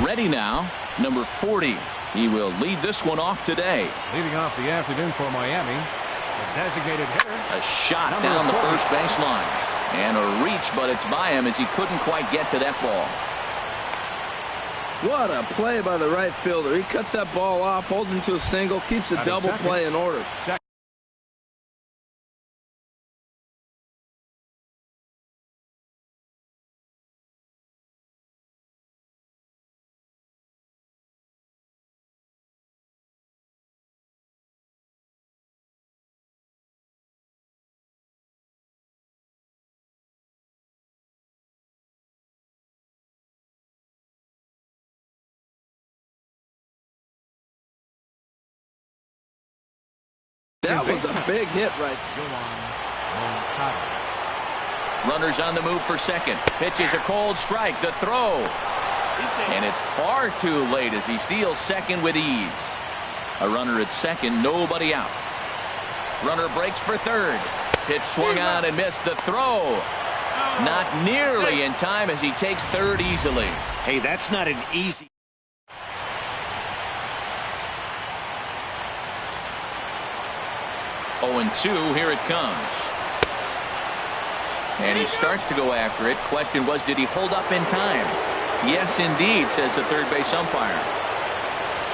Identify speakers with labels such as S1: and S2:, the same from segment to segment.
S1: Ready now, number 40. He will lead this one off today.
S2: Leading off the afternoon for Miami, the designated hitter.
S1: A shot down the first baseline. And a reach, but it's by him as he couldn't quite get to that ball.
S3: What a play by the right fielder. He cuts that ball off, holds him to a single, keeps the double play in order. That was a big hit right
S1: there. Runners on the move for second. Pitches a cold strike. The throw. And it's far too late as he steals second with ease. A runner at second, nobody out. Runner breaks for third. Pitch swung on and missed. The throw. Not nearly in time as he takes third easily.
S4: Hey, that's not an easy.
S1: 0-2, here it comes. And he starts to go after it. Question was, did he hold up in time? Yes, indeed, says the third base umpire.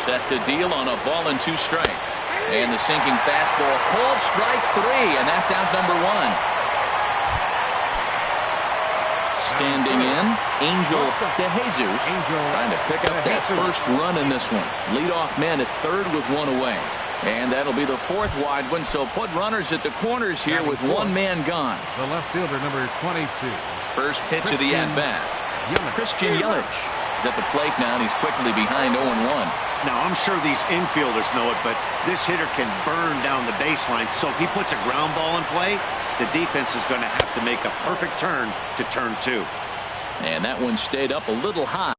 S1: Set to deal on a ball and 2 strikes. And the sinking fastball, called strike 3, and that's out number 1. Standing in, Angel DeJesus, trying to pick up that first run in this one. Leadoff man at third with 1 away. And that'll be the 4th wide one, so put runners at the corners here with 1 man gone.
S2: The left fielder, number 22.
S1: First pitch of the at-bat. Christian Yelich is at the plate now, and he's quickly behind 0-1.
S4: Now, I'm sure these infielders know it, but this hitter can burn down the baseline, so if he puts a ground ball in play, the defense is going to have to make a perfect turn to turn 2.
S1: And that one stayed up a little high.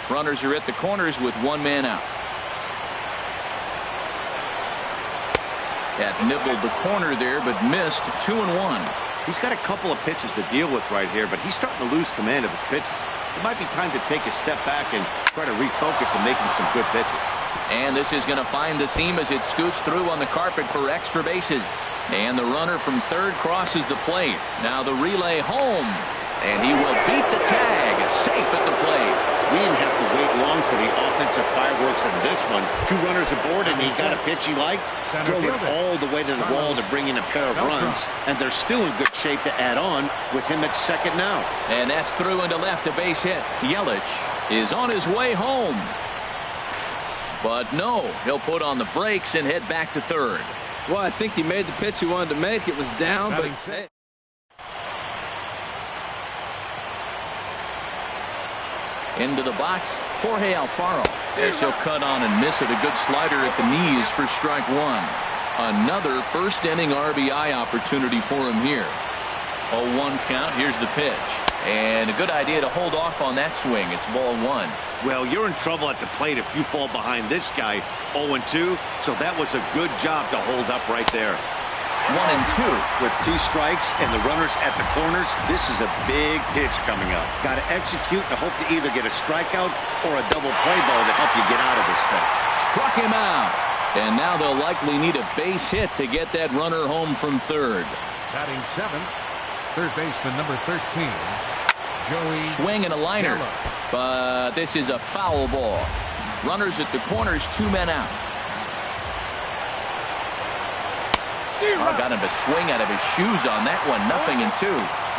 S1: Runners are at the corners with 1 man out. That nibbled the corner there, but missed. 2-1.
S4: He's got a couple of pitches to deal with right here, but he's starting to lose command of his pitches. It might be time to take a step back and try to refocus on making some good pitches.
S1: And this is going to find the seam as it scoots through on the carpet for extra bases. And the runner from third crosses the plate. Now the relay home. And he will beat the tag. Safe at the plate.
S4: We didn't have to wait long for the offensive fireworks in this one. 2 runners aboard, and he got a pitch he liked. Drove it all the way to the wall to bring in a pair of runs. And they're still in good shape to add on with him at second now.
S1: And that's through into left, a base hit. Yelich is on his way home. But no, he'll put on the brakes and head back to third.
S3: Well, I think he made the pitch he wanted to make. It was down, but...
S1: Into the box, Jorge Alfaro. As he'll cut on and miss it. A good slider at the knees for strike 1. Another first inning RBI opportunity for him here. 0-1 count. Here's the pitch. And a good idea to hold off on that swing. It's ball one.
S4: Well, you're in trouble at the plate if you fall behind this guy. 0-2, so that was a good job to hold up right there.
S1: 1-2.
S4: With 2 strikes and the runners at the corners, this is a big pitch coming up. Got to execute and hope to either get a strikeout or a double play ball to help you get out of this thing.
S1: Struck him out. And now they'll likely need a base hit to get that runner home from third.
S2: Batting 7th, third baseman number 13. Joey
S1: Swing and a liner, but this is a foul ball. Runners at the corners, 2 men out. Got him to swing out of his shoes on that one. 0-2.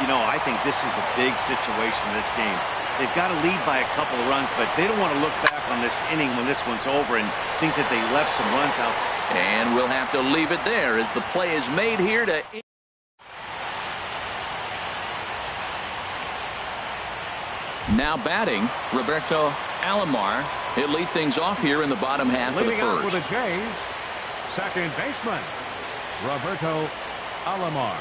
S4: You know, I think this is a big situation in this game. They've got to lead by a couple of runs, but they don't want to look back on this inning when this one's over and think that they left some runs out.
S1: And we'll have to leave it there as the play is made here to... Now batting, Roberto Alomar. He'll lead things off here in the bottom half of the
S2: leading off
S1: first.
S2: with the Jays, second baseman, Roberto Alomar.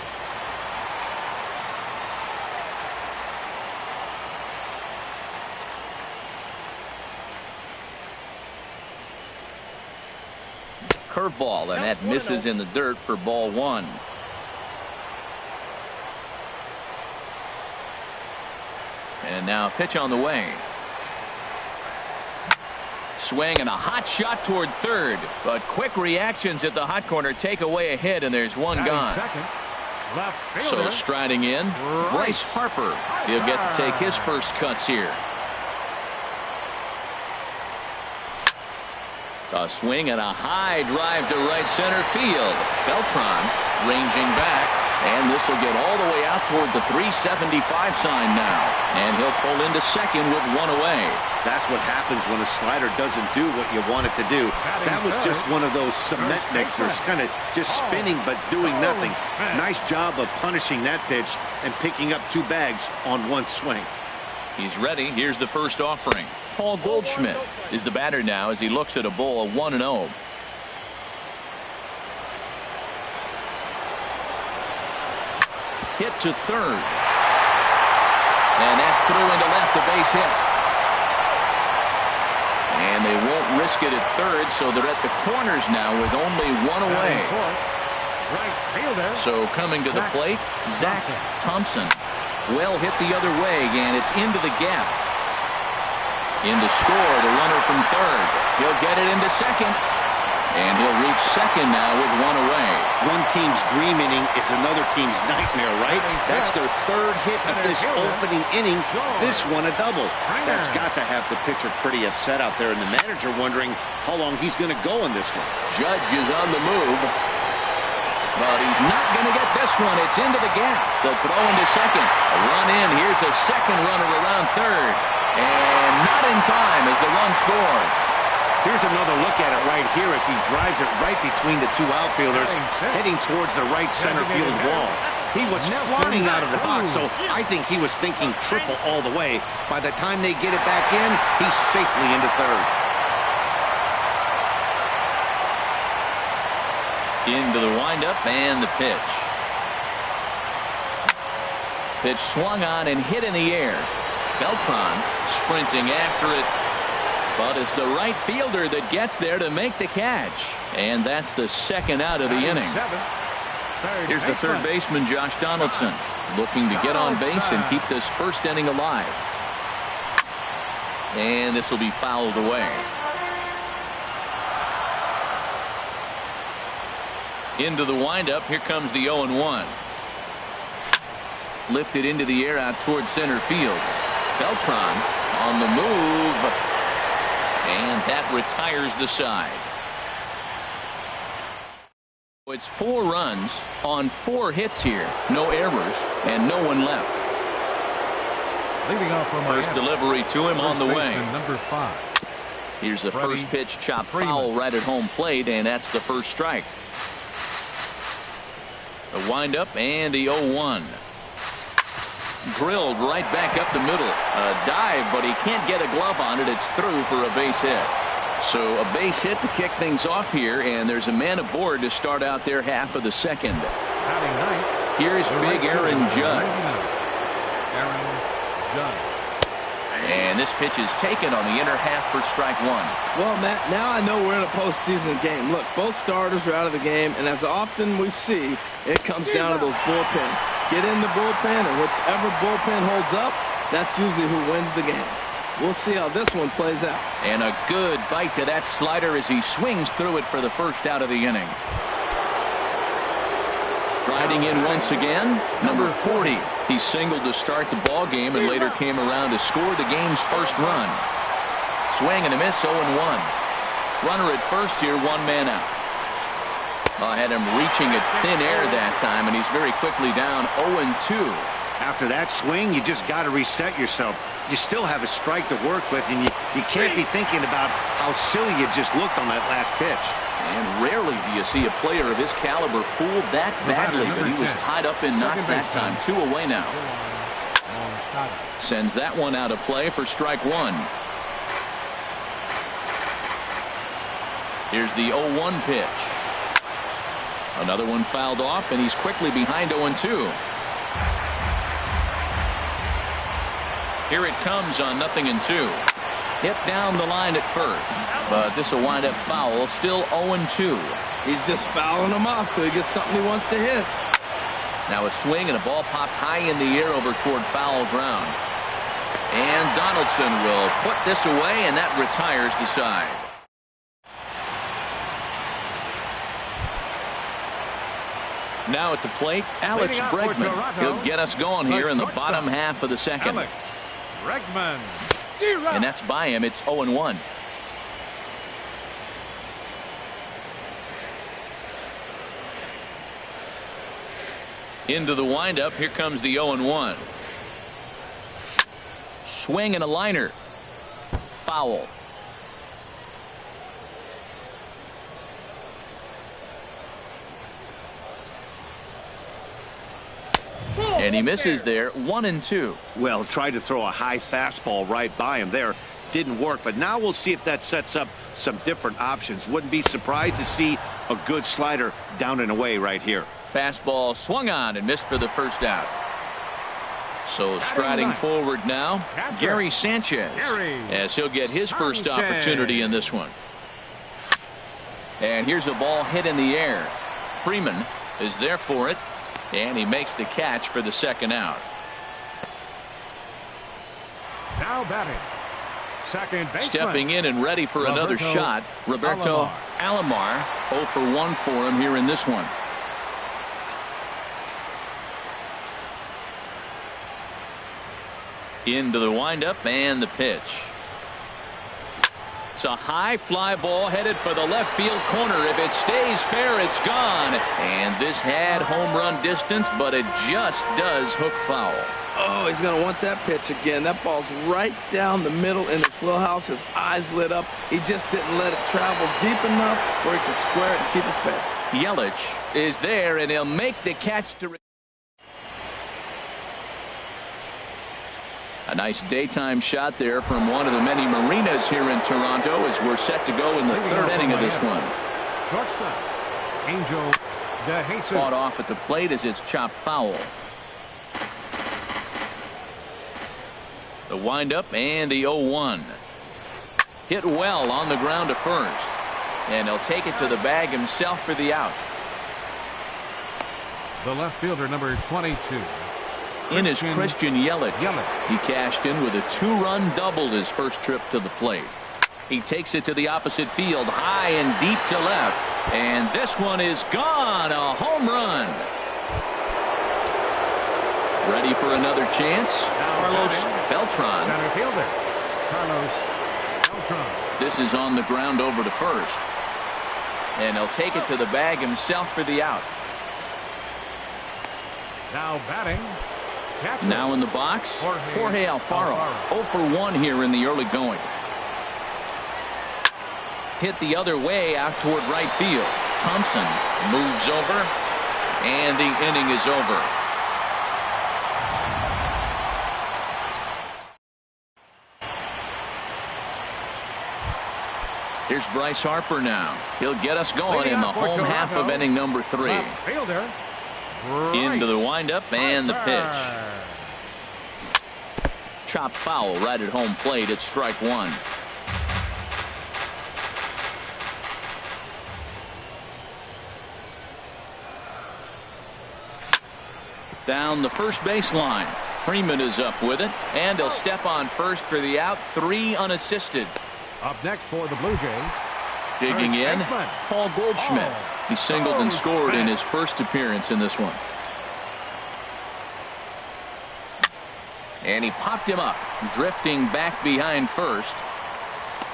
S1: Curveball, and that misses in the dirt for ball one. And now a pitch on the way. Swing and a hot shot toward third, but quick reactions at the hot corner take away a hit, and there's one gone.
S2: Second, left
S1: So
S2: fielder.
S1: striding in, Bryce Harper. He'll get to take his first cuts here. A swing and a high drive to right center field. Beltran ranging back, and this will get all the way out toward the 375 sign now. And he'll pull into second with one away.
S4: That's what happens when a slider doesn't do what you want it to do. That was just one of those cement mixers, kind of just spinning but doing nothing. Nice job of punishing that pitch and picking up 2 bags on one swing.
S1: He's ready. Here's the first offering. Paul Goldschmidt is the batter now as he looks at a ball of 1-0. Hit to third. And that's through into left, a base hit. And they won't risk it at third, so they're at the corners now with only 1 away.
S2: Right fielder.
S1: So coming to the plate, Zach Thompson. Well hit the other way, and it's into the gap. In to score, the runner from third. He'll get it into second. And he'll reach second now with 1 away.
S4: One team's dream inning is another team's nightmare, right? That's their 3rd hit of this opening inning. This one a double. That's got to have the pitcher pretty upset out there, and the manager wondering how long he's going to go in this one.
S1: Judge is on the move. But he's not going to get this one. It's into the gap. The throw into second. A run in. Here's a second runner around third. And not in time as the run scores.
S4: Here's another look at it right here as he drives it right between the 2 outfielders, heading towards the right center field wall. He was flying out of the box, so I think he was thinking triple all the way. By the time they get it back in, he's safely into third.
S1: Into the windup and the pitch. Pitch swung on and hit in the air. Beltran sprinting after it. But it's the right fielder that gets there to make the catch. And that's the second out of the inning. Here's the third baseman, Josh Donaldson, looking to get on base and keep this first inning alive. And this will be fouled away. Into the windup. Here comes the 0-1. Lifted into the air out towards center field. Beltran on the move. And that retires the side. It's 4 runs on 4 hits here. No errors and no one left.
S2: Leading off from
S1: First delivery to him on the way.
S2: Number 5.
S1: Here's the first pitch chopped foul right at home plate, and that's the first strike. The windup and the 0-1. Drilled right back up the middle. A dive, but he can't get a glove on it. It's through for a base hit. So a base hit to kick things off here, and there's a man aboard to start out their half of the second. Here's big Aaron Judd. And this pitch is taken on the inner half for strike one.
S3: Well, Matt, now I know we're in a postseason game. Look, both starters are out of the game, and as often we see, it comes down to those bullpen. Get in the bullpen, and whichever bullpen holds up, that's usually who wins the game. We'll see how this one plays out. And a good bite to that slider as he swings through it for the first out of the inning. Striding in once again, number 40. He singled to start the ball game and later came around to score the game's first run. Swing and a miss, 0-1. Runner at first here, one man out. Had him reaching at thin air that time, and he's very quickly down 0-2.
S4: After that swing, you just got to reset yourself. You still have a strike to work with, and you can't be thinking about how silly you just looked on that last pitch.
S1: And rarely do you see a player of his caliber fooled that badly, but he was tied up in knots that time. 2 away now. Sends that one out of play for strike one. Here's the 0-1 pitch. Another one fouled off, and he's quickly behind 0-2. Here it comes on 0-2. Hit down the line at first, but this will wind up foul. Still 0-2. He's just fouling him off till he gets something he wants to hit. Now a swing and a ball popped high in the air over toward foul ground. And Donaldson will put this away, and that retires the side. Now at the plate, Alex Bregman. He'll get us going here in the bottom half of the second.
S2: Alex Bregman.
S1: And that's by him. It's 0-1. Into the windup. Here comes the 0-1. Swing and a liner. Foul. And he misses there. 1-2.
S4: Well, tried to throw a high fastball right by him there. Didn't work, but now we'll see if that sets up some different options. Wouldn't be surprised to see a good slider down and away right here.
S1: Fastball swung on and missed for the first out. So striding forward now, Gary Sanchez, as he'll get his first opportunity in this one. And here's a ball hit in the air. Freeman is there for it, and he makes the catch for the second out.
S2: Now batting, second baseman.
S1: Stepping in and ready for another shot, Roberto Alomar. 0 for 1 for him here in this one. Into the windup and the pitch. It's a high fly ball headed for the left field corner. If it stays fair, it's gone. And this had home run distance, but it just does hook foul.
S3: Oh, he's going to want that pitch again. That ball's right down the middle in his wheelhouse. His eyes lit up. He just didn't let it travel deep enough where he could square it and keep it fair.
S1: Yelich is there, and he'll make the catch to. A nice daytime shot there from one of the many marinas here in Toronto as we're set to go in the third inning of this one.
S2: Shortstop, Angel DeJesus.
S1: Fought off at the plate as it's chopped foul. The windup and the 0-1. Hit well on the ground to first. And he'll take it to the bag himself for the out.
S2: The left fielder, number 22.
S1: In is Christian Yelich. He cashed in with a 2-run double his first trip to the plate. He takes it to the opposite field, high and deep to left. And this one is gone. A home run. Ready for another chance? Carlos Beltran.
S2: Center fielder, Carlos Beltran.
S1: This is on the ground over to first. And he'll take it to the bag himself for the out.
S2: Now batting.
S1: Now in the box, Jorge Alfaro. 0 for 1 here in the early going. Hit the other way out toward right field. Thompson moves over, and the inning is over. Here's Bryce Harper now. He'll get us going in the home half of inning number 3.
S2: Fielder.
S1: Into the windup and the pitch. Chopped foul right at home plate. It's strike 1. Down the first baseline. Freeman is up with it, and he'll step on first for the out. 3 unassisted.
S2: Up next for the Blue Jays.
S1: Digging in, Paul Goldschmidt. He singled and scored in his first appearance in this one. And he popped him up, drifting back behind first.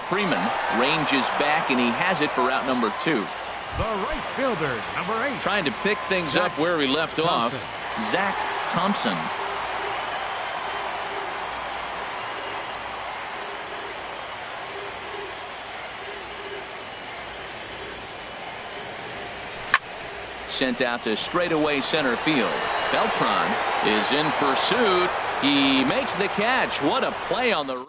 S1: Freeman ranges back, and he has it for out number 2.
S2: The right fielder, number 8.
S1: Trying to pick things up where we left off. Zach Thompson. Sent out to straightaway center field. Beltran is in pursuit. He makes the catch. What a play on the...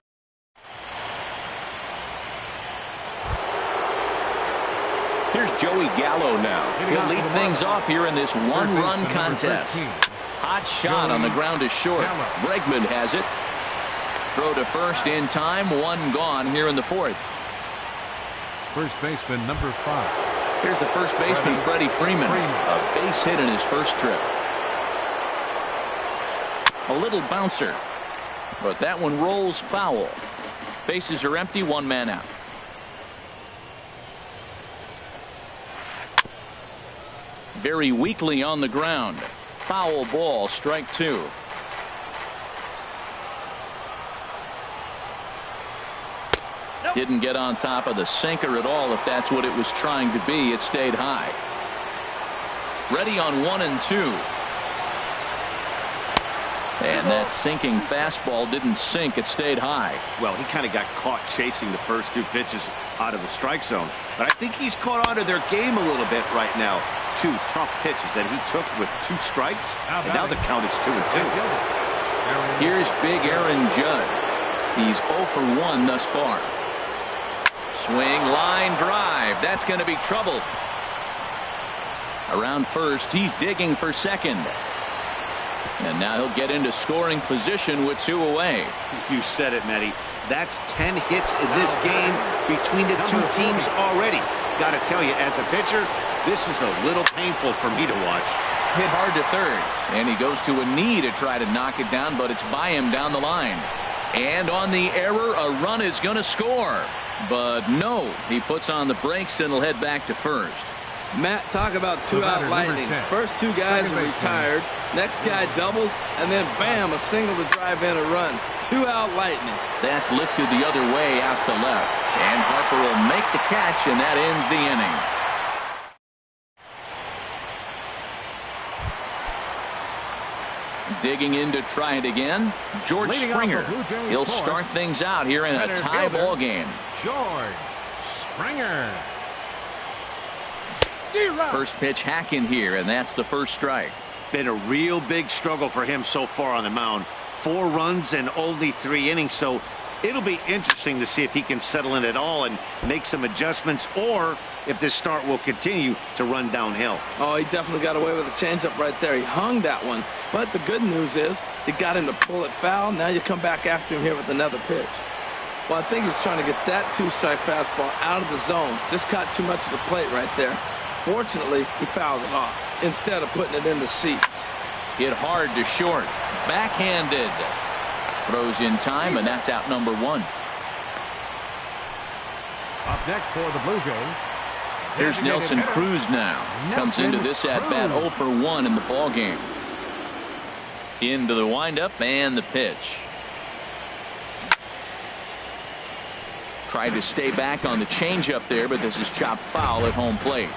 S1: Here's Joey Gallo now. He'll lead things off here in this one-run contest. Hot shot on the ground is short. Bregman has it. Throw to first in time. 1 gone here in the 4th.
S2: First baseman number 5.
S1: Here's the first baseman, Freddie Freeman. A base hit in his first trip. A little bouncer, but that one rolls foul. Bases are empty, 1 man out. Very weakly on the ground. Foul ball, strike 2. Didn't get on top of the sinker at all, if that's what it was trying to be. It stayed high. Ready on 1 and 2. And that sinking fastball didn't sink. It stayed high.
S4: Well, he kind of got caught chasing the first 2 pitches out of the strike zone. But I think he's caught on to their game a little bit right now. 2 tough pitches that he took with 2 strikes. And now the count is 2 and 2.
S1: Here's big Aaron Judge. He's 0 for 1 thus far. Swing, line drive. That's going to be trouble. Around first, he's digging for second. And now he'll get into scoring position with 2 away.
S4: You said it, Matty. That's 10 hits in this game between the 2 teams already. Got to tell you, as a pitcher, this is a little painful for me to watch.
S1: Hit hard to third. And he goes to a knee to try to knock it down, but it's by him down the line. And on the error, a run is going to score. But no, he puts on the brakes and will head back to first.
S3: Matt, talk about 2-out lightning. First 2 guys are retired. Next guy doubles, and then bam, a single to drive in a run. 2-out lightning.
S1: That's lifted the other way out to left. And Harper will make the catch, and that ends the inning. Digging in to try it again, George Springer. He'll start things out here in a tie ball game.
S2: George Springer.
S1: First pitch hack in here, and that's the first strike.
S4: Been a real big struggle for him so far on the mound. 4 runs and only 3 innings, so it'll be interesting to see if he can settle in at all and make some adjustments, or if this start will continue to run downhill.
S3: Oh, he definitely got away with a changeup right there. He hung that one. But the good news is he got him to pull it foul. Now you come back after him here with another pitch. Well, I think he's trying to get that 2-strike fastball out of the zone. Just caught too much of the plate right there. Fortunately, he fouled it off instead of putting it in the seats.
S1: Hit hard to short. Backhanded. Throws in time, and that's out number 1.
S2: Up next for the Blue Jays.
S1: Here's Nelson Cruz now. Comes into this at-bat 0 for 1 in the ballgame. Into the windup and the pitch. Tried to stay back on the changeup there, but this is chopped foul at home plate.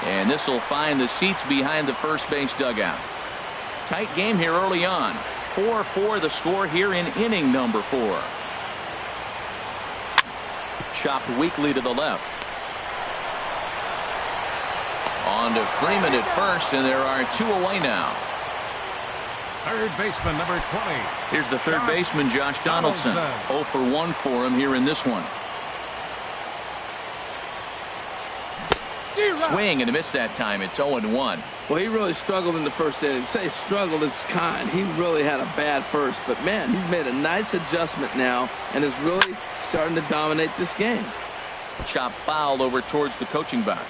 S1: And this will find the seats behind the first base dugout. Tight game here early on. 4-4 the score here in inning number 4. Chopped weakly to the left. On to Freeman at first, and there are 2 away now.
S2: Third baseman, number 20.
S1: Here's the third baseman, Josh Donaldson. 0 for 1 for him here in this one. Swing and a miss that time. It's 0-1.
S3: Well, he really struggled in the first inning. Say struggled is kind. He really had a bad first. But, man, he's made a nice adjustment now and is really starting to dominate this game.
S1: Chop foul over towards the coaching box.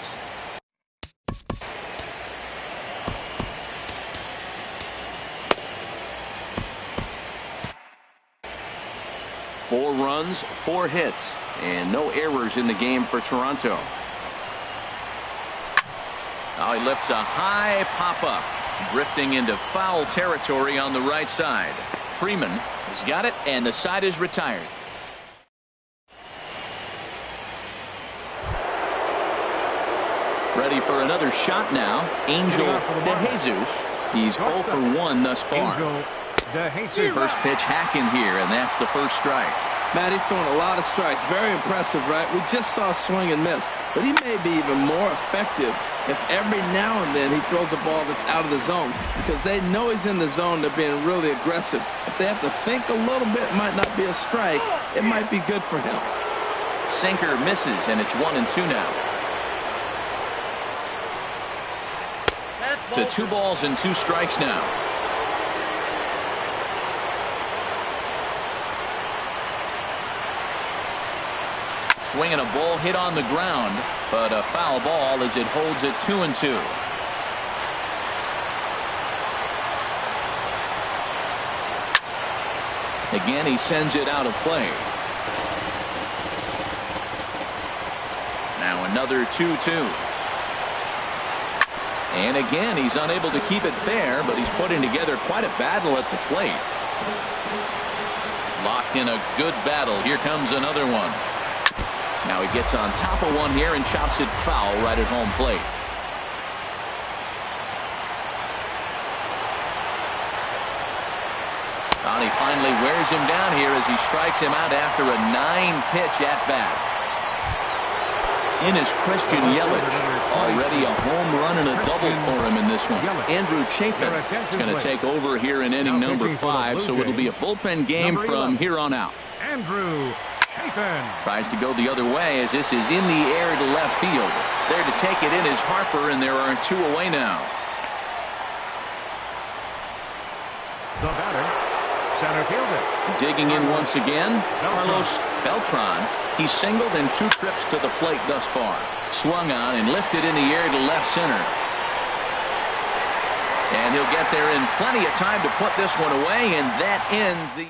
S1: Four runs, 4 hits, and no errors in the game for Toronto. Now he lifts a high pop-up, drifting into foul territory on the right side. Freeman has got it, and the side is retired. Ready for another shot now. Angel DeJesus. He's 0 for 1 thus far. First pitch hacking here, and that's the first strike.
S3: Matt, he's throwing a lot of strikes. Very impressive, right? We just saw a swing and miss. But he may be even more effective if every now and then he throws a ball that's out of the zone, because they know he's in the zone. They're being really aggressive. If they have to think a little bit, it might not be a strike. It might be good for him.
S1: Sinker misses, and it's 1-2 now. To 2 balls and 2 strikes now. Swinging a ball hit on the ground, but a foul ball as it holds it 2-2. Again, he sends it out of play. Now another 2-2. And again, he's unable to keep it fair, but he's putting together quite a battle at the plate. Locked in a good battle. Here comes another one. Now he gets on top of one here and chops it foul right at home plate. And he finally wears him down here as he strikes him out after a 9-pitch at-bat. In is Christian Yelich. Already a home run and a double for him in this one. Andrew Chafin is going to take over here in inning number 5, so it'll be a bullpen game from here on out.
S2: Andrew Chafin
S1: tries to go the other way as this is in the air to left field. There to take it in is Harper, and there are 2 away now.
S2: The batter, center fielder.
S1: Digging in once again, Carlos Beltran. He's singled in 2 trips to the plate thus far. Swung on and lifted in the air to left center. And he'll get there in plenty of time to put this one away, and that ends the...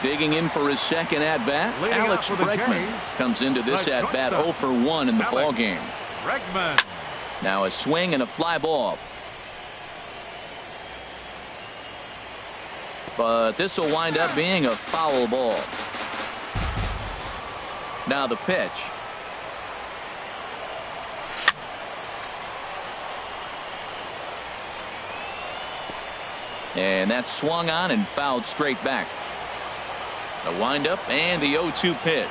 S1: Digging in for his second at-bat, Alex Bregman comes into this at-bat 0 for 1 in the ballgame.
S2: Bregman.
S1: Now a swing and a fly ball. But this will wind up being a foul ball. Now the pitch. And that's swung on and fouled straight back. The windup and the 0-2 pitch.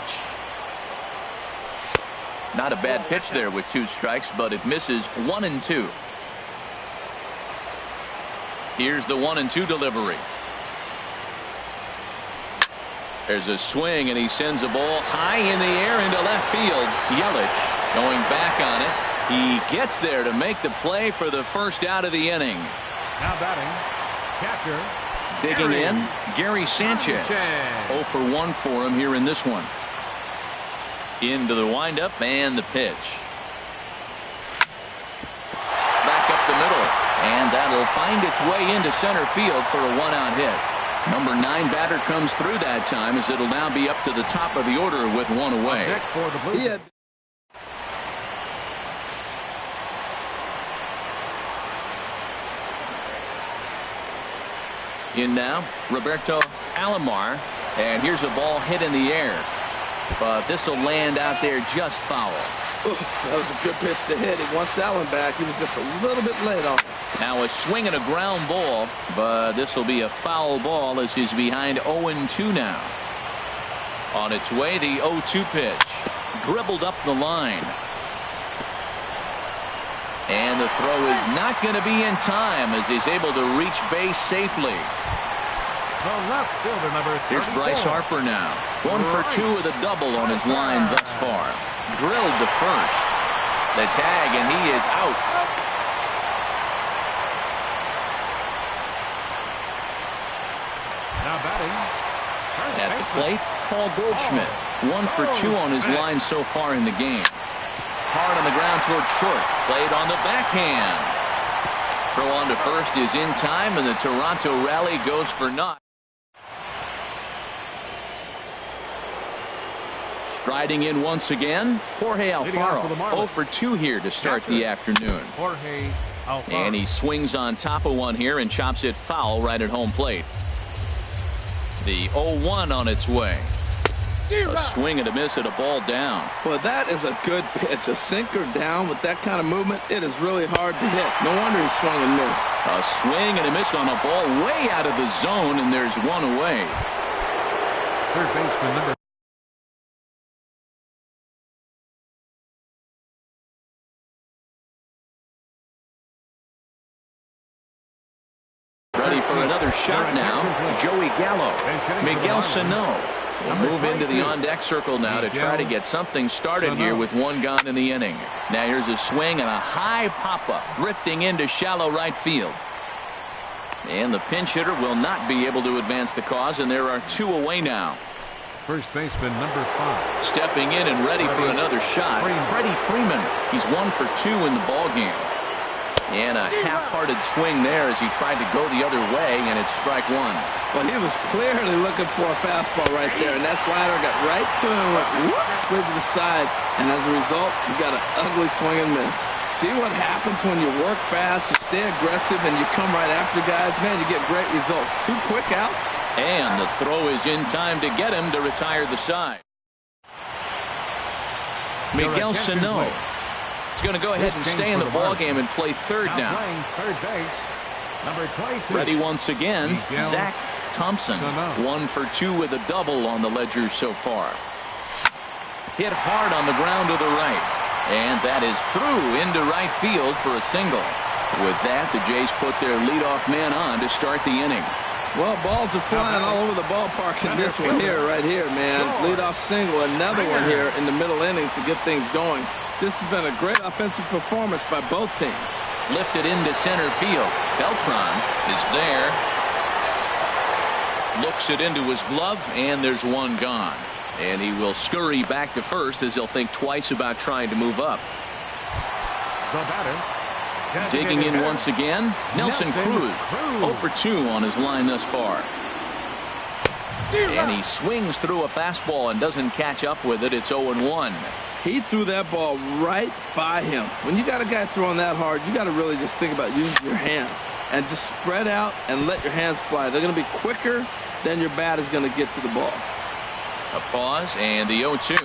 S1: Not a bad pitch there with 2 strikes, but it misses 1-2. Here's the 1-2 delivery. There's a swing, and he sends a ball high in the air into left field. Yelich going back on it. He gets there to make the play for the first out of the inning.
S2: Now batting, catcher.
S1: Digging in, Gary Sanchez. 0 for 1 for him here in this one. Into the windup and the pitch. Back up the middle, and that'll find its way into center field for a 1-out hit. Number 9 batter comes through that time as it'll now be up to the top of the order with 1 away. In now, Roberto Alomar, and here's a ball hit in the air. But this will land out there just foul.
S3: Oof, that was a good pitch to hit. He wants that one back. He was just a little bit late on it.
S1: Now a swing and a ground ball, but this will be a foul ball as he's behind 0-2 now. On its way, the 0-2 pitch. Dribbled up the line. And And the throw is not going to be in time as he's able to reach base safely.
S2: The left fielder, number 34.
S1: Here's Bryce Harper now. 1 for 2 with a double on his line thus far. Drilled to first. The tag, and he is out.
S2: Now batting.
S1: At the plate, Paul Goldschmidt. 1 for 2 on his line so far in the game. Hard on the ground towards short. Played on the backhand. Throw on to first is in time, and the Toronto rally goes for naught. Striding in once again, Jorge Alfaro. 0 for 2 here to start the afternoon.
S2: Jorge Alfaro.
S1: And he swings on top of one here and chops it foul right at home plate. The 0-1 on its way. A swing and a miss at a ball down.
S3: Well, that is a good pitch. A sinker down with that kind of movement, it is really hard to hit. No wonder he swung and missed.
S1: A swing and a miss on a ball way out of the zone, and there's one away.
S2: Third baseman, number
S1: ready for another shot now. Joey Gallo. Miguel Sano will move into the on-deck circle now to try to get something started here with one gone in the inning. Now here's a swing and a high pop-up drifting into shallow right field. And the pinch hitter will not be able to advance the cause, and there are 2 away now.
S2: first baseman, number 5.
S1: Stepping in and ready for another shot, Freddie Freeman. He's 1 for 2 in the ballgame. And a half-hearted swing there as he tried to go the other way, and it's strike 1.
S3: Well, he was clearly looking for a fastball right there, and that slider got right to him, went whoop, slid to the side, and as a result, you got an ugly swing and miss. See what happens when you work fast, you stay aggressive, and you come right after guys. Man, you get great results. 2 quick outs.
S1: And the throw is in time to get him to retire the side. Miguel Sano. He's going to go ahead and stay in the ballgame and play third now.
S2: Third base, number 22.
S1: Ready once again, Zach Thompson. 1 for 2 with a double on the ledger so far. Hit hard on the ground to the right. And that is through into right field for a single. With that, the Jays put their leadoff man on to start the inning.
S3: Well, balls are flying all over the ballpark in this one here, right here, man. Leadoff single, another one here in the middle innings to get things going. This has been a great offensive performance by both teams.
S1: Lifted into center field. Beltran is there. Looks it into his glove, and there's one gone. And he will scurry back to first as he'll think twice about trying to move up.
S2: The batter.
S1: Digging in once again, Nelson Cruz. 0 for 2 on his line thus far. And he swings through a fastball and doesn't catch up with it. It's 0-1.
S3: He threw that ball right by him. When you got a guy throwing that hard, you got to really just think about using your hands and just spread out and let your hands fly. They're going to be quicker than your bat is going to get to the ball.
S1: A pause and the 0-2.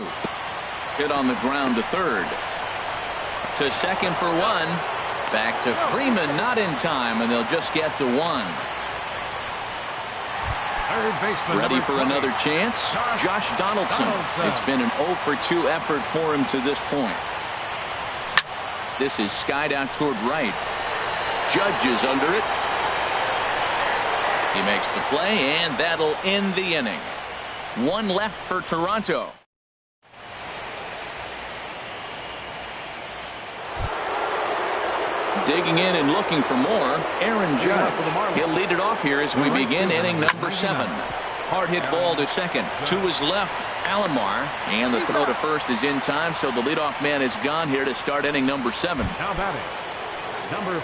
S1: Hit on the ground to third. To second for 1. Back to Freeman, not in time, and they'll just get the 1. Ready for another chance. Josh Donaldson. It's been an 0 for 2 effort for him to this point. This is skied out toward right. Judge is under it. He makes the play, and that'll end the inning. 1 left for Toronto. Digging in and looking for more, Aaron Judge. He'll lead it off here as we begin inning number 7. Hard hit ball to second. To his left, Alomar. And the throw to first is in time, so the leadoff man is gone here to start inning number 7.
S2: Now batting, number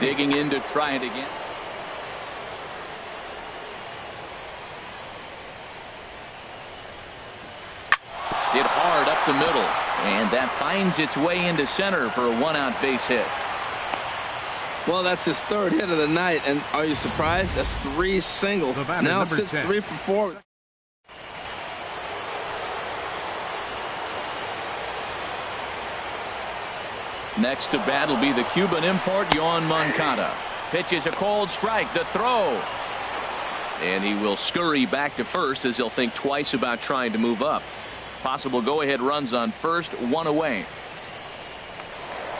S1: Digging in to try it again. Hit hard up the middle, and that finds its way into center for a one-out base hit.
S3: Well, that's his third hit of the night, and are you surprised? That's 3 singles. Now sits 3 for 4.
S1: Next to bat will be the Cuban import, Yoan Moncada. Pitches a cold strike, the throw. And he will scurry back to first as he'll think twice about trying to move up. Possible go-ahead runs on first, 1 away.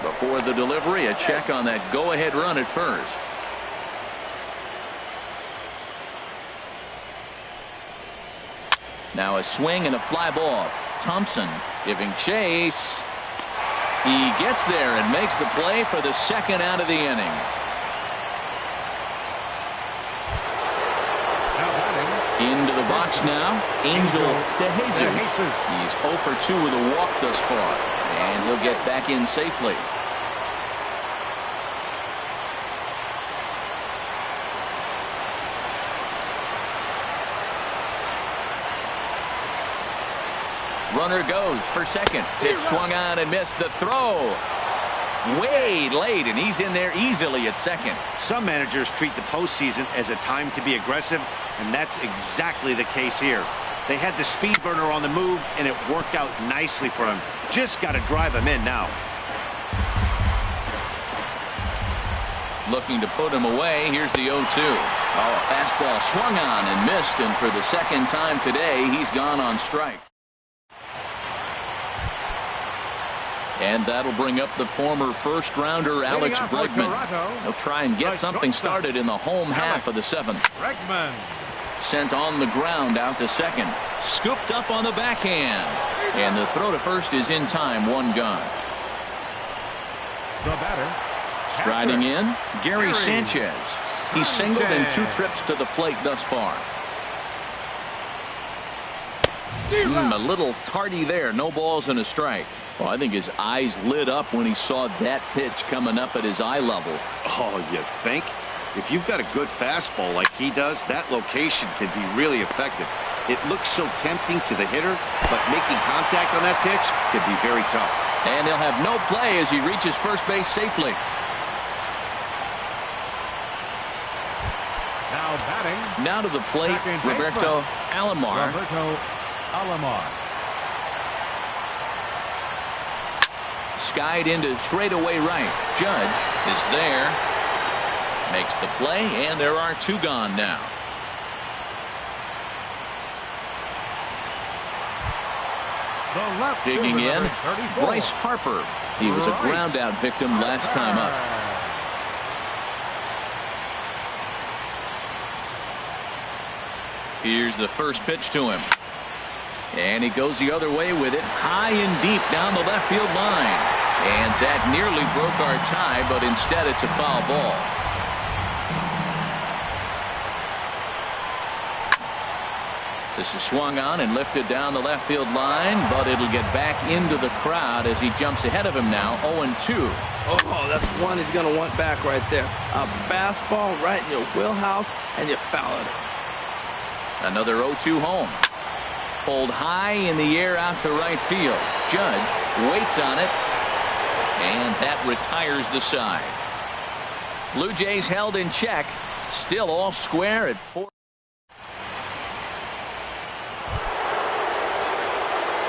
S1: Before the delivery, a check on that go-ahead run at first. Now a swing and a fly ball. Thompson giving chase. He gets there and makes the play for the second out of the inning. Into the box now, Angel DeJesus. He's 0 for 2 with a walk thus far, and he'll get back in safely. Runner goes for second. Pitch swung on and missed. The throw way late, and he's in there easily at second.
S4: Some managers treat the postseason as a time to be aggressive, and that's exactly the case here. They had the speed burner on the move, and it worked out nicely for him. Just got to drive him in now.
S1: Looking to put him away. Here's the 0-2. Oh, a fastball swung on and missed, and for the second time today, he's gone on strike. And that'll bring up the former first-rounder Alex Bregman. He'll try and get something started in the home half of the 7th.
S2: Bregman.
S1: Sent on the ground out to second. Scooped up on the backhand. And the throw to first is in time. 1 gone.
S2: The batter.
S1: Striding in, Gary Sanchez. He's singled in 2 trips to the plate thus far. A little tardy there. No balls and a strike. Well, I think his eyes lit up when he saw that pitch coming up at his eye level.
S4: Oh, you think? If you've got a good fastball like he does, that location can be really effective. It looks so tempting to the hitter, but making contact on that pitch can be very tough.
S1: And he'll have no play as he reaches first base safely.
S2: Now batting.
S1: Now to the plate, Roberto Alomar. Skied into straightaway right. Judge is there. Makes the play, and there are 2 gone now. Digging in, Bryce Harper. He was a ground out victim last time up. Here's the first pitch to him. And he goes the other way with it, high and deep down the left field line. And that nearly broke our tie, but instead it's a foul ball. This is swung on and lifted down the left field line, but it'll get back into the crowd as he jumps ahead of him now, 0-2.
S3: Oh, that's one he's going to want back right there. A fastball right in your wheelhouse, and you foul it.
S1: Another 0-2 home. Pulled high in the air out to right field. Judge waits on it, and that retires the side. Blue Jays held in check. Still all square at 4.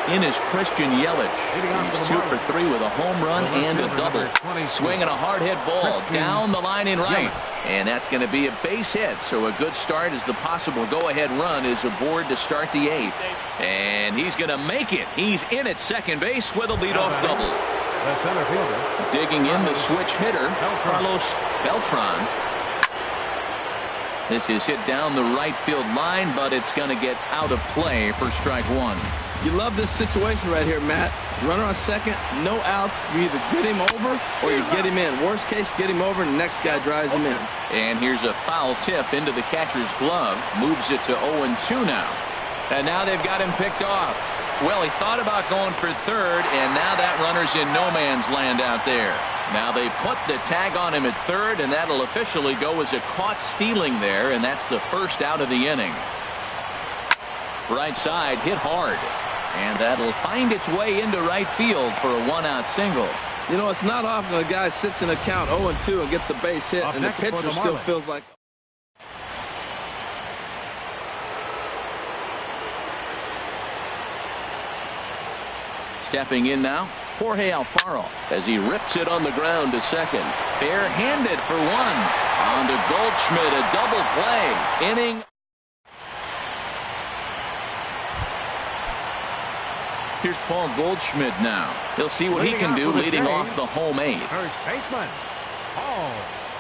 S1: In is Christian Yelich. He's 2 for 3 with a home run and a double. Swinging a hard hit ball down the line in right. And that's going to be a base hit. So a good start as the possible go-ahead run is aboard to start the 8th. And he's going to make it. He's in at second base with a leadoff double. Digging in the switch hitter, Carlos Beltran. This is hit down the right field line, but it's going to get out of play for strike 1.
S3: You love this situation right here, Matt. Runner on second, no outs. You either get him over or you get him in. Worst case, get him over, and the next guy drives him in.
S1: And here's a foul tip into the catcher's glove. Moves it to 0-2 now. And now they've got him picked off. Well, he thought about going for third, and now that runner's in no man's land out there. Now they put the tag on him at third, and that'll officially go as a caught stealing there, and that's the first out of the inning. Right side hit hard, and that'll find its way into right field for a one-out single.
S3: You know, it's not often a guy sits in a count 0-2 and gets a base hit, and the pitcher still feels like...
S1: Stepping in now, Jorge Alfaro, as he rips it on the ground to second. Bare-handed for one. On to Goldschmidt, a double play. Inning. Here's Paul Goldschmidt now. He'll see what he can do leading off the home 8.
S2: First baseman, Paul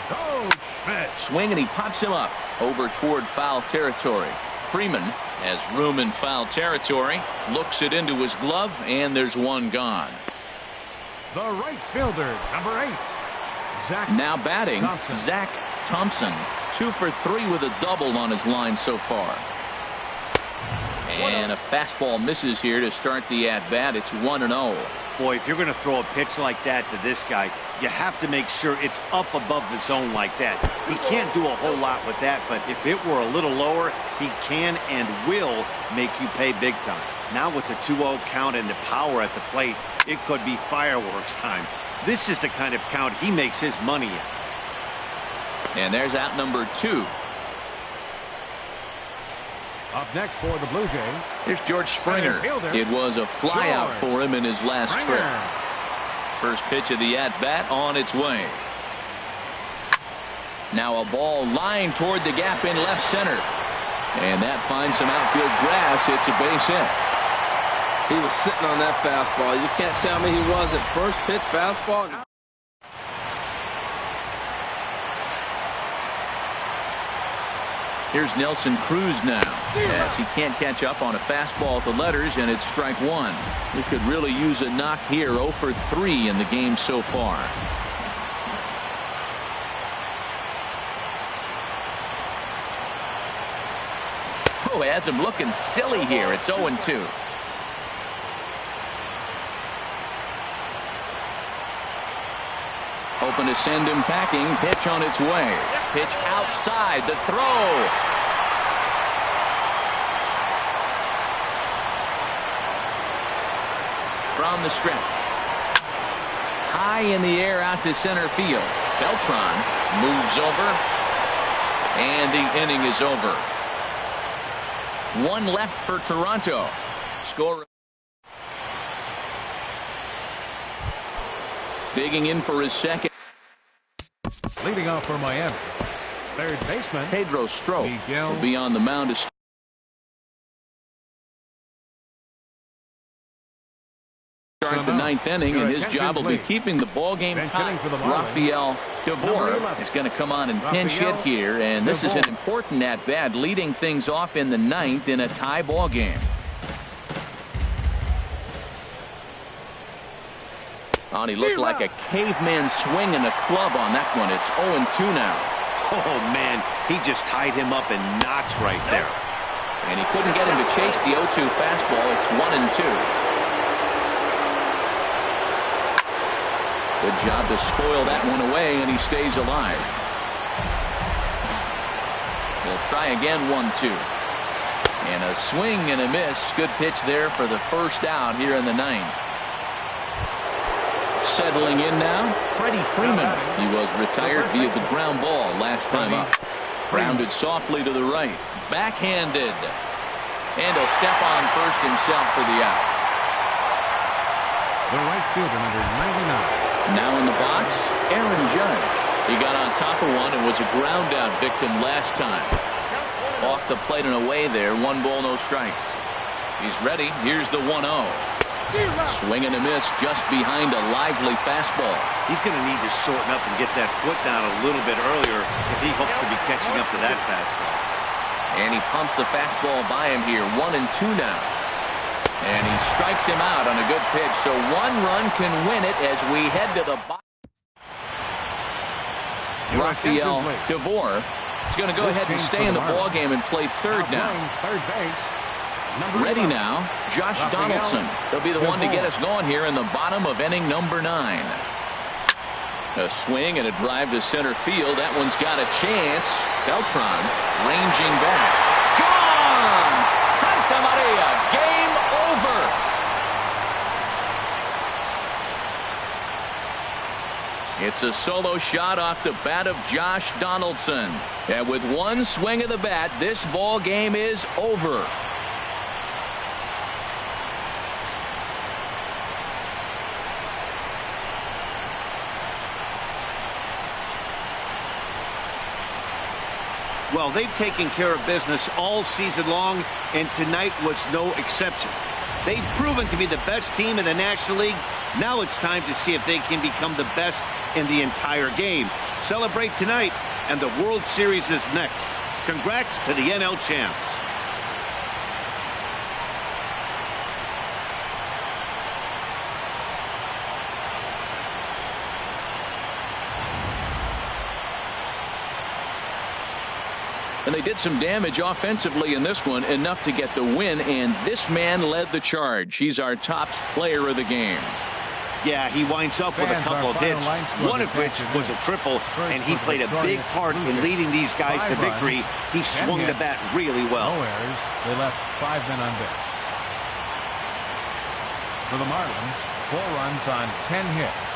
S2: Goldschmidt.
S1: Swing, and he pops him up over toward foul territory. Freeman has room in foul territory, looks it into his glove, and there's one gone.
S2: The right fielder, number 8, Zach.
S1: Now batting,
S2: Thompson.
S1: Zach Thompson. 2 for 3 with a double on his line so far. And a fastball misses here to start the at-bat. It's 1-0.
S4: Boy, if you're going to throw a pitch like that to this guy, you have to make sure it's up above the zone like that. He can't do a whole lot with that, but if it were a little lower, he can and will make you pay big time. Now with the 2-0 count and the power at the plate, it could be fireworks time. This is the kind of count he makes his money in.
S1: And there's out number 2.
S2: Up next for the Blue Jays.
S1: Here's George Springer. It was a flyout for him in his last trip. First pitch of the at-bat on its way. Now a ball lined toward the gap in left center. And that finds some outfield grass. It's a base hit.
S3: He was sitting on that fastball. You can't tell me he wasn't. First pitch fastball.
S1: Here's Nelson Cruz now, as he can't catch up on a fastball at the letters, and it's strike 1. He could really use a knock here. 0 for 3 in the game so far. Oh, has him looking silly here. It's 0-2. Hoping to send him packing. Pitch on its way. Pitch outside. The throw. From the stretch. High in the air out to center field. Beltran moves over. And the inning is over. 1 left for Toronto. Score. Digging in for his second.
S2: Leading off for Miami, third baseman
S1: Pedro Strop will be on the mound to start the 9th inning, and his job will be keeping the ball game tight. Rafael Devore is going to come on and pinch hit here, and this is an important at-bat, leading things off in the 9th in a tie ball game. Oh, he looked like a caveman swinging a club on that one. It's 0-2 now.
S4: Oh, man, he just tied him up in knots right there.
S1: And he couldn't get him to chase the 0-2 fastball. It's 1-2. Good job to spoil that one away, and he stays alive. He'll try again, 1-2. And a swing and a miss. Good pitch there for the first out here in the 9th. Settling in now, Freddie Freeman. He was retired via the ground ball last time up. Grounded softly to the right. Backhanded. And he'll step on first himself for the out.
S2: The right fielder, number 99.
S1: Now in the box, Aaron Judge. He got on top of one and was a ground out victim last time. Off the plate and away there. 1 ball, no strikes. He's ready. Here's the 1-0. Swing and a miss just behind a lively fastball.
S4: He's going to need to shorten up and get that foot down a little bit earlier if he hopes to be catching up to that fastball.
S1: And he pumps the fastball by him here. 1-2 now. And he strikes him out on a good pitch. So 1 run can win it as we head to the bottom. Rafael Devore is going to go ahead and stay in the ballgame and play third now.
S2: Third base.
S1: Ready now, Josh Donaldson. He'll be the one to get us going here in the bottom of inning number 9. A swing and a drive to center field. That one's got a chance. Beltran ranging back. Gone! Santa Maria. Game over. It's a solo shot off the bat of Josh Donaldson. And with one swing of the bat, this ball game is over.
S4: Well, they've taken care of business all season long, and tonight was no exception. They've proven to be the best team in the National League. Now it's time to see if they can become the best in the entire game. Celebrate tonight, and the World Series is next. Congrats to the NL champs.
S1: And they did some damage offensively in this one, enough to get the win, and this man led the charge. He's our top player of the game.
S4: Yeah, he winds up with a couple of hits, one of which was a triple, and he played a big part in leading these guys to victory. He swung the bat really well.
S2: No errors. They left 5 men on base. For the Marlins, 4 runs on 10 hits.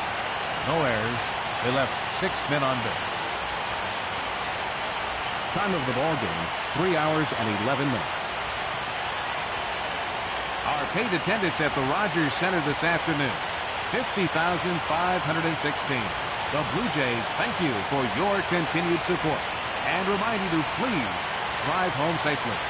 S2: No errors. They left 6 men on base. Time of the ball game, 3 hours and 11 minutes. Our paid attendance at the Rogers Center this afternoon, 50,516. The Blue Jays thank you for your continued support and remind you to please drive home safely.